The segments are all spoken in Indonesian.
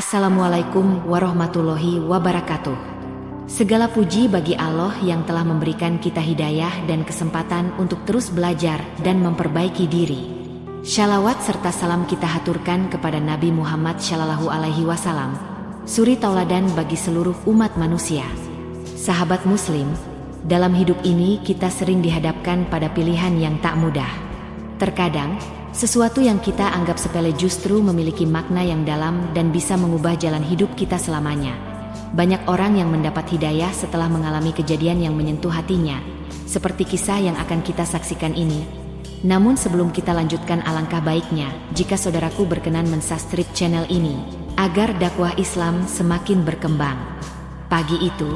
Assalamualaikum warahmatullahi wabarakatuh. Segala puji bagi Allah yang telah memberikan kita hidayah dan kesempatan untuk terus belajar dan memperbaiki diri. Shalawat serta salam kita haturkan kepada Nabi Muhammad SAW, suri tauladan bagi seluruh umat manusia. Sahabat muslim, dalam hidup ini kita sering dihadapkan pada pilihan yang tak mudah. Terkadang, sesuatu yang kita anggap sepele justru memiliki makna yang dalam dan bisa mengubah jalan hidup kita selamanya. Banyak orang yang mendapat hidayah setelah mengalami kejadian yang menyentuh hatinya, seperti kisah yang akan kita saksikan ini. Namun sebelum kita lanjutkan, alangkah baiknya jika saudaraku berkenan mensubscribe channel ini, agar dakwah Islam semakin berkembang. Pagi itu,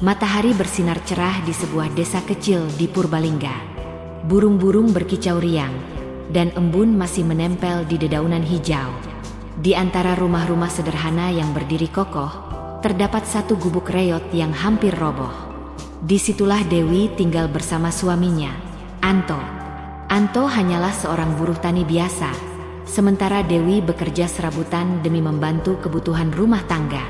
matahari bersinar cerah di sebuah desa kecil di Purbalingga. Burung-burung berkicau riang, dan embun masih menempel di dedaunan hijau. Di antara rumah-rumah sederhana yang berdiri kokoh, terdapat satu gubuk reot yang hampir roboh. Disitulah Dewi tinggal bersama suaminya, Anto. Anto hanyalah seorang buruh tani biasa, sementara Dewi bekerja serabutan demi membantu kebutuhan rumah tangga.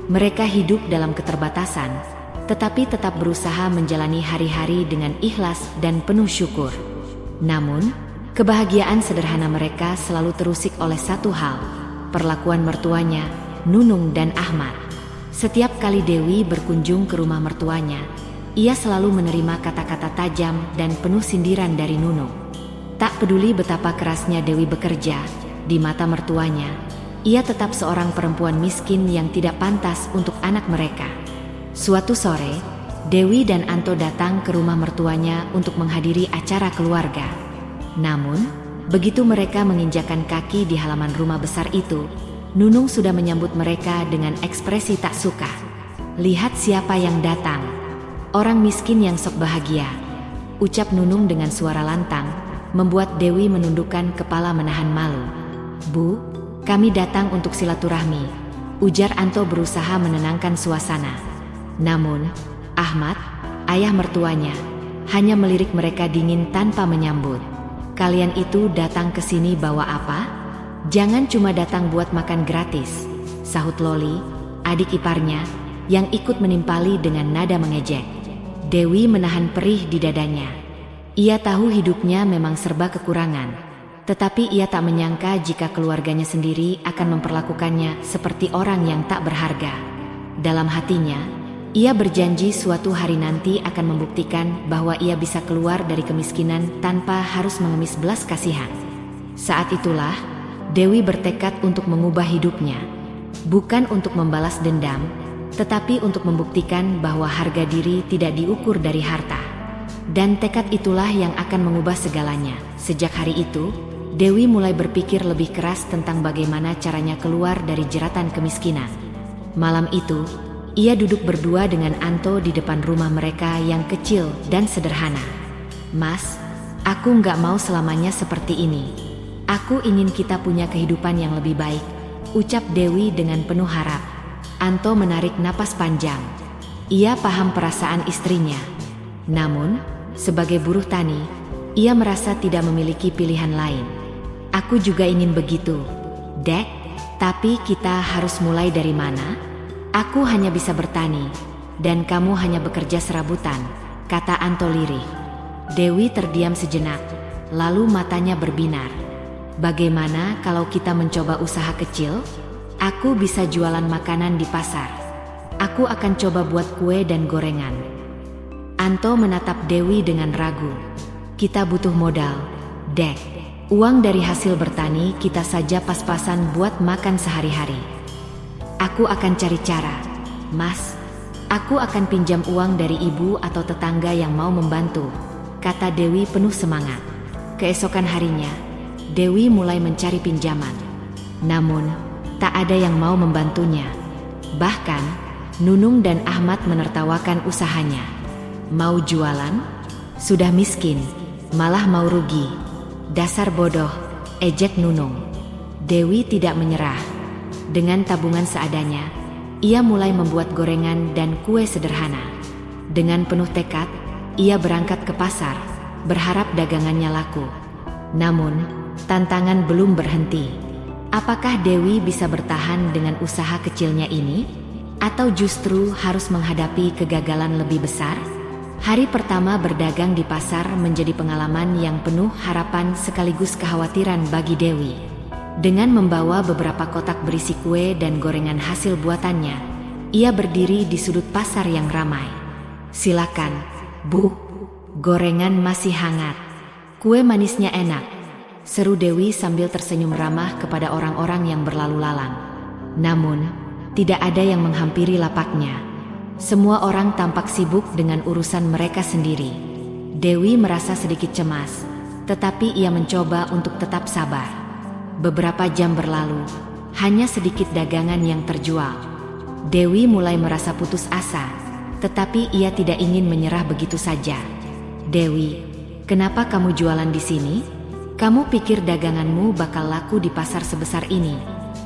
Mereka hidup dalam keterbatasan, tetapi tetap berusaha menjalani hari-hari dengan ikhlas dan penuh syukur. Namun, kebahagiaan sederhana mereka selalu terusik oleh satu hal, perlakuan mertuanya, Nunung dan Ahmad. Setiap kali Dewi berkunjung ke rumah mertuanya, ia selalu menerima kata-kata tajam dan penuh sindiran dari Nunung. Tak peduli betapa kerasnya Dewi bekerja, di mata mertuanya, ia tetap seorang perempuan miskin yang tidak pantas untuk anak mereka. Suatu sore, Dewi dan Anto datang ke rumah mertuanya untuk menghadiri acara keluarga. Namun, begitu mereka menginjakan kaki di halaman rumah besar itu, Nunung sudah menyambut mereka dengan ekspresi tak suka. "Lihat siapa yang datang. Orang miskin yang sok bahagia," ucap Nunung dengan suara lantang, membuat Dewi menundukkan kepala menahan malu. "Bu, kami datang untuk silaturahmi," ujar Anto berusaha menenangkan suasana. Namun, Ahmad, ayah mertuanya, hanya melirik mereka dingin tanpa menyambut. "Kalian itu datang ke sini bawa apa? Jangan cuma datang buat makan gratis," sahut Loli, adik iparnya, yang ikut menimpali dengan nada mengejek. Dewi menahan perih di dadanya. Ia tahu hidupnya memang serba kekurangan, tetapi ia tak menyangka jika keluarganya sendiri akan memperlakukannya seperti orang yang tak berharga. Dalam hatinya, ia berjanji suatu hari nanti akan membuktikan bahwa ia bisa keluar dari kemiskinan tanpa harus mengemis belas kasihan. Saat itulah, Dewi bertekad untuk mengubah hidupnya. Bukan untuk membalas dendam, tetapi untuk membuktikan bahwa harga diri tidak diukur dari harta. Dan tekad itulah yang akan mengubah segalanya. Sejak hari itu, Dewi mulai berpikir lebih keras tentang bagaimana caranya keluar dari jeratan kemiskinan. Malam itu, ia duduk berdua dengan Anto di depan rumah mereka yang kecil dan sederhana. "Mas, aku nggak mau selamanya seperti ini. Aku ingin kita punya kehidupan yang lebih baik," ucap Dewi dengan penuh harap. Anto menarik napas panjang. Ia paham perasaan istrinya. Namun, sebagai buruh tani, ia merasa tidak memiliki pilihan lain. "Aku juga ingin begitu, Dek, tapi kita harus mulai dari mana? Aku hanya bisa bertani, dan kamu hanya bekerja serabutan," kata Anto lirih. Dewi terdiam sejenak, lalu matanya berbinar. "Bagaimana kalau kita mencoba usaha kecil? Aku bisa jualan makanan di pasar. Aku akan coba buat kue dan gorengan." Anto menatap Dewi dengan ragu. "Kita butuh modal, Dek. Uang dari hasil bertani kita saja pas-pasan buat makan sehari-hari." "Aku akan cari cara, Mas. Aku akan pinjam uang dari ibu atau tetangga yang mau membantu," kata Dewi penuh semangat. Keesokan harinya, Dewi mulai mencari pinjaman. Namun, tak ada yang mau membantunya. Bahkan, Nunung dan Ahmad menertawakan usahanya. "Mau jualan? Sudah miskin, malah mau rugi. Dasar bodoh," ejek Nunung. Dewi tidak menyerah. Dengan tabungan seadanya, ia mulai membuat gorengan dan kue sederhana. Dengan penuh tekad, ia berangkat ke pasar, berharap dagangannya laku. Namun, tantangan belum berhenti. Apakah Dewi bisa bertahan dengan usaha kecilnya ini? Atau justru harus menghadapi kegagalan lebih besar? Hari pertama berdagang di pasar menjadi pengalaman yang penuh harapan sekaligus kekhawatiran bagi Dewi. Dengan membawa beberapa kotak berisi kue dan gorengan hasil buatannya, ia berdiri di sudut pasar yang ramai. "Silakan, Bu, gorengan masih hangat. Kue manisnya enak," seru Dewi sambil tersenyum ramah kepada orang-orang yang berlalu lalang. Namun, tidak ada yang menghampiri lapaknya. Semua orang tampak sibuk dengan urusan mereka sendiri. Dewi merasa sedikit cemas, tetapi ia mencoba untuk tetap sabar. Beberapa jam berlalu, hanya sedikit dagangan yang terjual. Dewi mulai merasa putus asa, tetapi ia tidak ingin menyerah begitu saja. "Dewi, kenapa kamu jualan di sini? Kamu pikir daganganmu bakal laku di pasar sebesar ini?"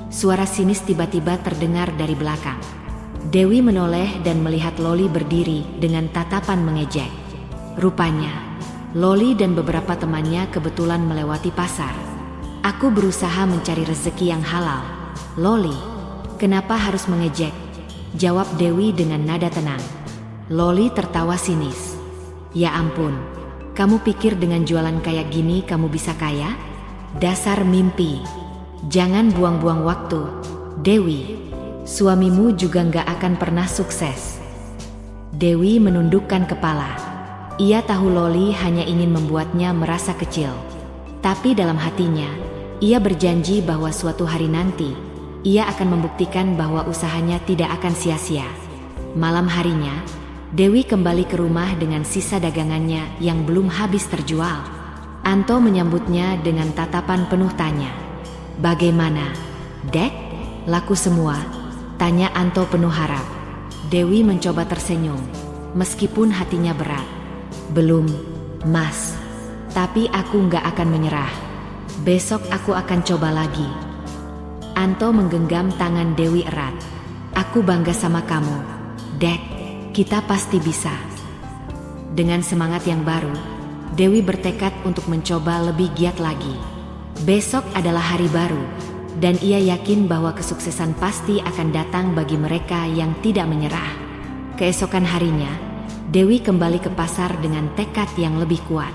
Suara sinis tiba-tiba terdengar dari belakang. Dewi menoleh dan melihat Loli berdiri dengan tatapan mengejek. Rupanya, Loli dan beberapa temannya kebetulan melewati pasar. "Aku berusaha mencari rezeki yang halal." "Loli, kenapa harus mengejek?" jawab Dewi dengan nada tenang. Loli tertawa sinis. "Ya ampun, kamu pikir dengan jualan kayak gini kamu bisa kaya? Dasar mimpi. Jangan buang-buang waktu, Dewi. Suamimu juga nggak akan pernah sukses." Dewi menundukkan kepala. Ia tahu Loli hanya ingin membuatnya merasa kecil. Tapi dalam hatinya, ia berjanji bahwa suatu hari nanti, ia akan membuktikan bahwa usahanya tidak akan sia-sia. Malam harinya, Dewi kembali ke rumah dengan sisa dagangannya yang belum habis terjual. Anto menyambutnya dengan tatapan penuh tanya. "Bagaimana, Dek? Laku semua?" tanya Anto penuh harap. Dewi mencoba tersenyum, meskipun hatinya berat. "Belum, Mas. Tapi aku nggak akan menyerah. Besok aku akan coba lagi." Anto menggenggam tangan Dewi erat. "Aku bangga sama kamu, Dek. Kita pasti bisa." Dengan semangat yang baru, Dewi bertekad untuk mencoba lebih giat lagi. Besok adalah hari baru, dan ia yakin bahwa kesuksesan pasti akan datang bagi mereka yang tidak menyerah. Keesokan harinya, Dewi kembali ke pasar dengan tekad yang lebih kuat.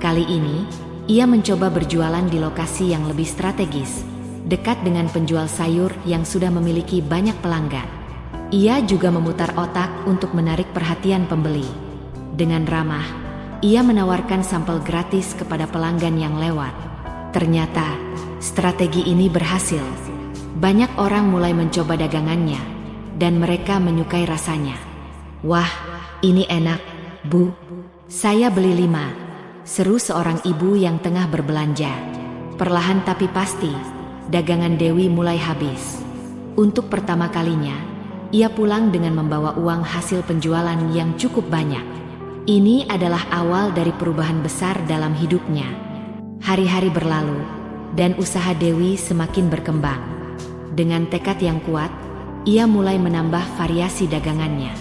Kali ini, ia mencoba berjualan di lokasi yang lebih strategis, dekat dengan penjual sayur yang sudah memiliki banyak pelanggan. Ia juga memutar otak untuk menarik perhatian pembeli. Dengan ramah, ia menawarkan sampel gratis kepada pelanggan yang lewat. Ternyata, strategi ini berhasil. Banyak orang mulai mencoba dagangannya, dan mereka menyukai rasanya. "Wah, ini enak, Bu. Saya beli 5. seru seorang ibu yang tengah berbelanja. Perlahan tapi pasti, dagangan Dewi mulai habis. Untuk pertama kalinya, ia pulang dengan membawa uang hasil penjualan yang cukup banyak. Ini adalah awal dari perubahan besar dalam hidupnya. Hari-hari berlalu, dan usaha Dewi semakin berkembang. Dengan tekad yang kuat, ia mulai menambah variasi dagangannya.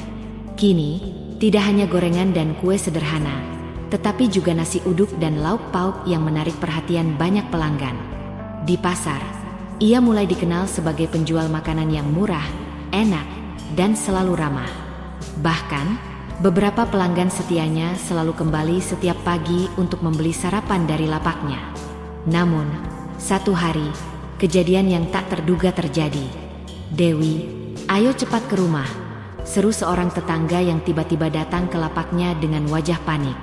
Kini, tidak hanya gorengan dan kue sederhana, tetapi juga nasi uduk dan lauk pauk yang menarik perhatian banyak pelanggan. Di pasar, ia mulai dikenal sebagai penjual makanan yang murah, enak, dan selalu ramah. Bahkan, beberapa pelanggan setianya selalu kembali setiap pagi untuk membeli sarapan dari lapaknya. Namun, satu hari, kejadian yang tak terduga terjadi. "Dewi, ayo cepat ke rumah," seru seorang tetangga yang tiba-tiba datang ke lapaknya dengan wajah panik.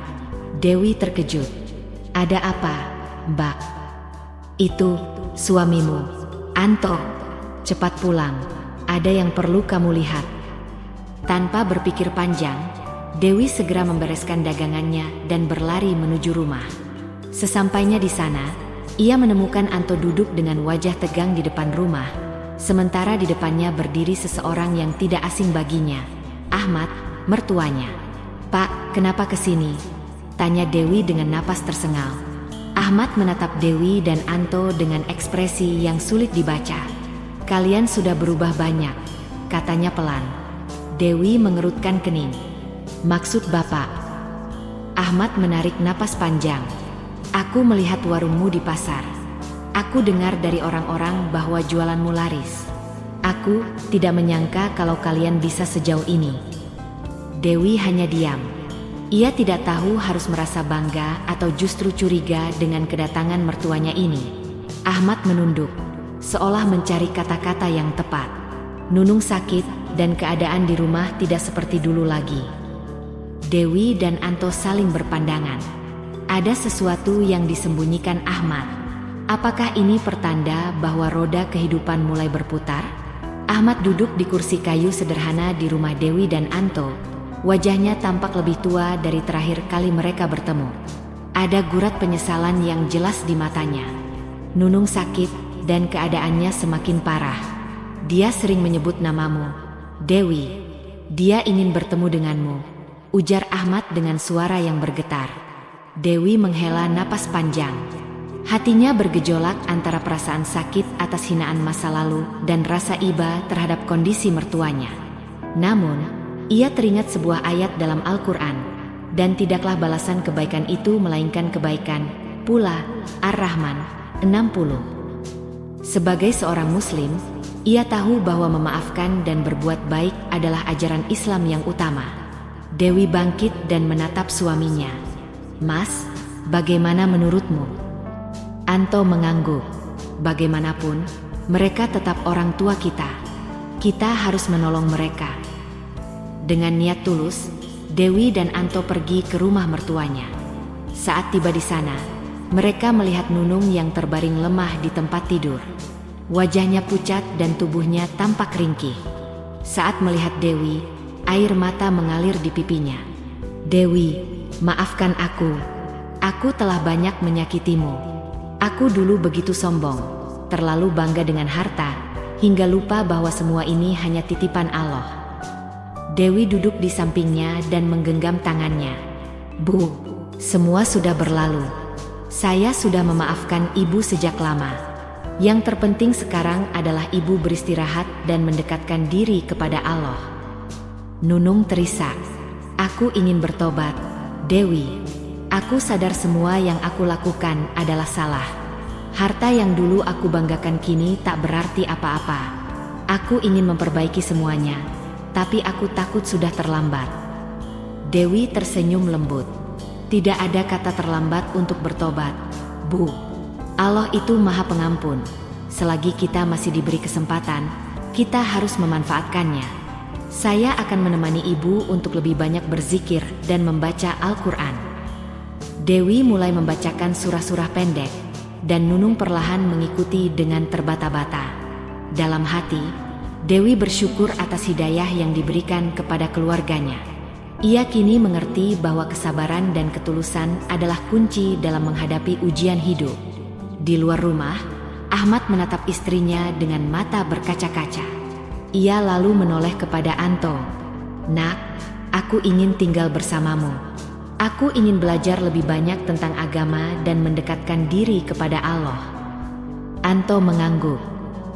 Dewi terkejut. "Ada apa, Mbak?" "Itu, suamimu, Anto. Cepat pulang, ada yang perlu kamu lihat." Tanpa berpikir panjang, Dewi segera membereskan dagangannya dan berlari menuju rumah. Sesampainya di sana, ia menemukan Anto duduk dengan wajah tegang di depan rumah. Sementara di depannya berdiri seseorang yang tidak asing baginya, Ahmad, mertuanya. "Pak, kenapa kesini?" tanya Dewi dengan napas tersengal. Ahmad menatap Dewi dan Anto dengan ekspresi yang sulit dibaca. "Kalian sudah berubah banyak," katanya pelan. Dewi mengerutkan kening. "Maksud Bapak?" Ahmad menarik napas panjang. "Aku melihat warungmu di pasar. Aku dengar dari orang-orang bahwa jualanmu laris. Aku tidak menyangka kalau kalian bisa sejauh ini. Dewi hanya diam. Ia tidak tahu harus merasa bangga atau justru curiga dengan kedatangan mertuanya ini. Ahmad menunduk, seolah mencari kata-kata yang tepat. Nunung sakit dan keadaan di rumah tidak seperti dulu lagi. Dewi dan Anto saling berpandangan. Ada sesuatu yang disembunyikan Ahmad. Apakah ini pertanda bahwa roda kehidupan mulai berputar? Ahmad duduk di kursi kayu sederhana di rumah Dewi dan Anto. Wajahnya tampak lebih tua dari terakhir kali mereka bertemu. Ada gurat penyesalan yang jelas di matanya. Nunung sakit dan keadaannya semakin parah. Dia sering menyebut namamu, Dewi. Dia ingin bertemu denganmu, ujar Ahmad dengan suara yang bergetar. Dewi menghela napas panjang. Hatinya bergejolak antara perasaan sakit atas hinaan masa lalu dan rasa iba terhadap kondisi mertuanya. Namun, ia teringat sebuah ayat dalam Al-Quran, dan tidaklah balasan kebaikan itu melainkan kebaikan, pula Ar-Rahman 60. Sebagai seorang muslim, ia tahu bahwa memaafkan dan berbuat baik adalah ajaran Islam yang utama. Dewi bangkit dan menatap suaminya. Mas, bagaimana menurutmu? Anto mengangguk. Bagaimanapun, mereka tetap orang tua kita. Kita harus menolong mereka. Dengan niat tulus, Dewi dan Anto pergi ke rumah mertuanya. Saat tiba di sana, mereka melihat Nunung yang terbaring lemah di tempat tidur. Wajahnya pucat dan tubuhnya tampak ringkih. Saat melihat Dewi, air mata mengalir di pipinya. Dewi, maafkan aku. Aku telah banyak menyakitimu. Aku dulu begitu sombong, terlalu bangga dengan harta, hingga lupa bahwa semua ini hanya titipan Allah. Dewi duduk di sampingnya dan menggenggam tangannya. Bu, semua sudah berlalu. Saya sudah memaafkan ibu sejak lama. Yang terpenting sekarang adalah ibu beristirahat dan mendekatkan diri kepada Allah. Nunung terisak. Aku ingin bertobat, Dewi. Aku sadar semua yang aku lakukan adalah salah. Harta yang dulu aku banggakan kini tak berarti apa-apa. Aku ingin memperbaiki semuanya, tapi aku takut sudah terlambat. Dewi tersenyum lembut. Tidak ada kata terlambat untuk bertobat, Bu. Allah itu Maha Pengampun. Selagi kita masih diberi kesempatan, kita harus memanfaatkannya. Saya akan menemani ibu untuk lebih banyak berzikir dan membaca Al-Quran. Dewi mulai membacakan surah-surah pendek, dan Nunung perlahan mengikuti dengan terbata-bata. Dalam hati, Dewi bersyukur atas hidayah yang diberikan kepada keluarganya. Ia kini mengerti bahwa kesabaran dan ketulusan adalah kunci dalam menghadapi ujian hidup. Di luar rumah, Ahmad menatap istrinya dengan mata berkaca-kaca. Ia lalu menoleh kepada Anto. Nak, aku ingin tinggal bersamamu. Aku ingin belajar lebih banyak tentang agama dan mendekatkan diri kepada Allah. Anto mengangguk.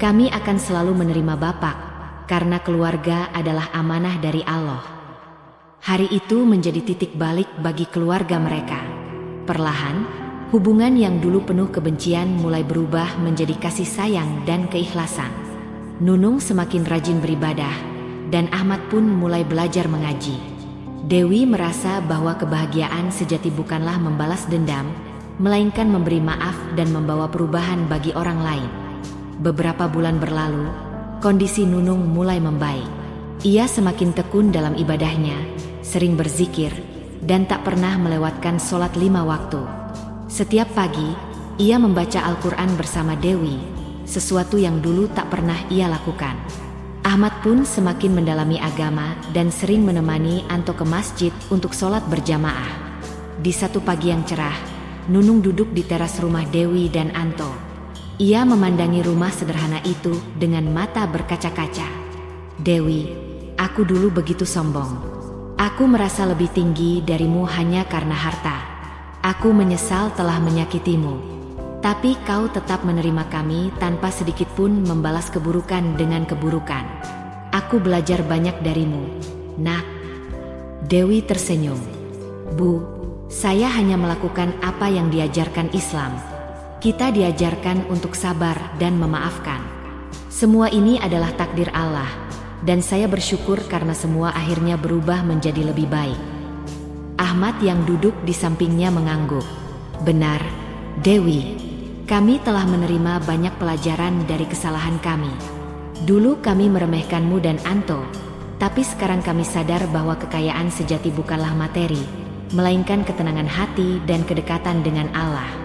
Kami akan selalu menerima Bapak, karena keluarga adalah amanah dari Allah. Hari itu menjadi titik balik bagi keluarga mereka. Perlahan, hubungan yang dulu penuh kebencian mulai berubah menjadi kasih sayang dan keikhlasan. Nunung semakin rajin beribadah, dan Ahmad pun mulai belajar mengaji. Dewi merasa bahwa kebahagiaan sejati bukanlah membalas dendam, melainkan memberi maaf dan membawa perubahan bagi orang lain. Beberapa bulan berlalu, kondisi Nunung mulai membaik. Ia semakin tekun dalam ibadahnya, sering berzikir, dan tak pernah melewatkan sholat 5 waktu. Setiap pagi, ia membaca Al-Quran bersama Dewi, sesuatu yang dulu tak pernah ia lakukan. Ahmad pun semakin mendalami agama dan sering menemani Anto ke masjid untuk sholat berjamaah. Di satu pagi yang cerah, Nunung duduk di teras rumah Dewi dan Anto. Ia memandangi rumah sederhana itu dengan mata berkaca-kaca. Dewi, aku dulu begitu sombong. Aku merasa lebih tinggi darimu hanya karena harta. Aku menyesal telah menyakitimu. Tapi kau tetap menerima kami tanpa sedikit pun membalas keburukan dengan keburukan. Aku belajar banyak darimu, Nak. Dewi tersenyum. Bu, saya hanya melakukan apa yang diajarkan Islam. Kita diajarkan untuk sabar dan memaafkan. Semua ini adalah takdir Allah, dan saya bersyukur karena semua akhirnya berubah menjadi lebih baik. Ahmad yang duduk di sampingnya mengangguk. Benar, Dewi. Kami telah menerima banyak pelajaran dari kesalahan kami. Dulu kami meremehkanmu dan Anto, tapi sekarang kami sadar bahwa kekayaan sejati bukanlah materi, melainkan ketenangan hati dan kedekatan dengan Allah.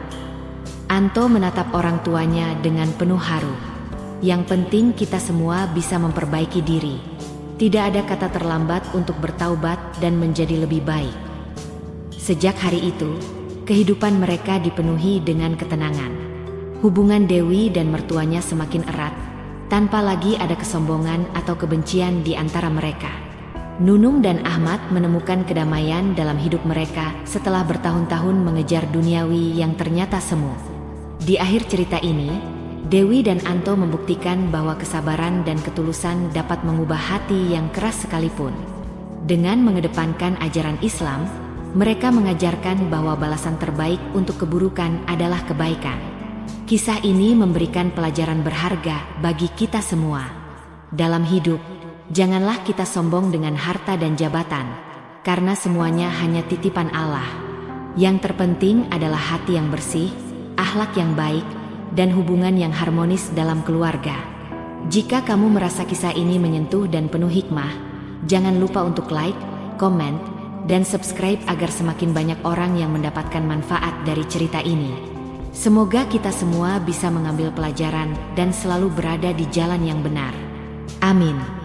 Anto menatap orang tuanya dengan penuh haru. Yang penting kita semua bisa memperbaiki diri. Tidak ada kata terlambat untuk bertaubat dan menjadi lebih baik. Sejak hari itu, kehidupan mereka dipenuhi dengan ketenangan. Hubungan Dewi dan mertuanya semakin erat, tanpa lagi ada kesombongan atau kebencian di antara mereka. Nunung dan Ahmad menemukan kedamaian dalam hidup mereka setelah bertahun-tahun mengejar duniawi yang ternyata semu. Di akhir cerita ini, Dewi dan Anto membuktikan bahwa kesabaran dan ketulusan dapat mengubah hati yang keras sekalipun. Dengan mengedepankan ajaran Islam, mereka mengajarkan bahwa balasan terbaik untuk keburukan adalah kebaikan. Kisah ini memberikan pelajaran berharga bagi kita semua. Dalam hidup, janganlah kita sombong dengan harta dan jabatan, karena semuanya hanya titipan Allah. Yang terpenting adalah hati yang bersih, akhlak yang baik, dan hubungan yang harmonis dalam keluarga. Jika kamu merasa kisah ini menyentuh dan penuh hikmah, jangan lupa untuk like, komen, dan subscribe agar semakin banyak orang yang mendapatkan manfaat dari cerita ini. Semoga kita semua bisa mengambil pelajaran dan selalu berada di jalan yang benar. Amin.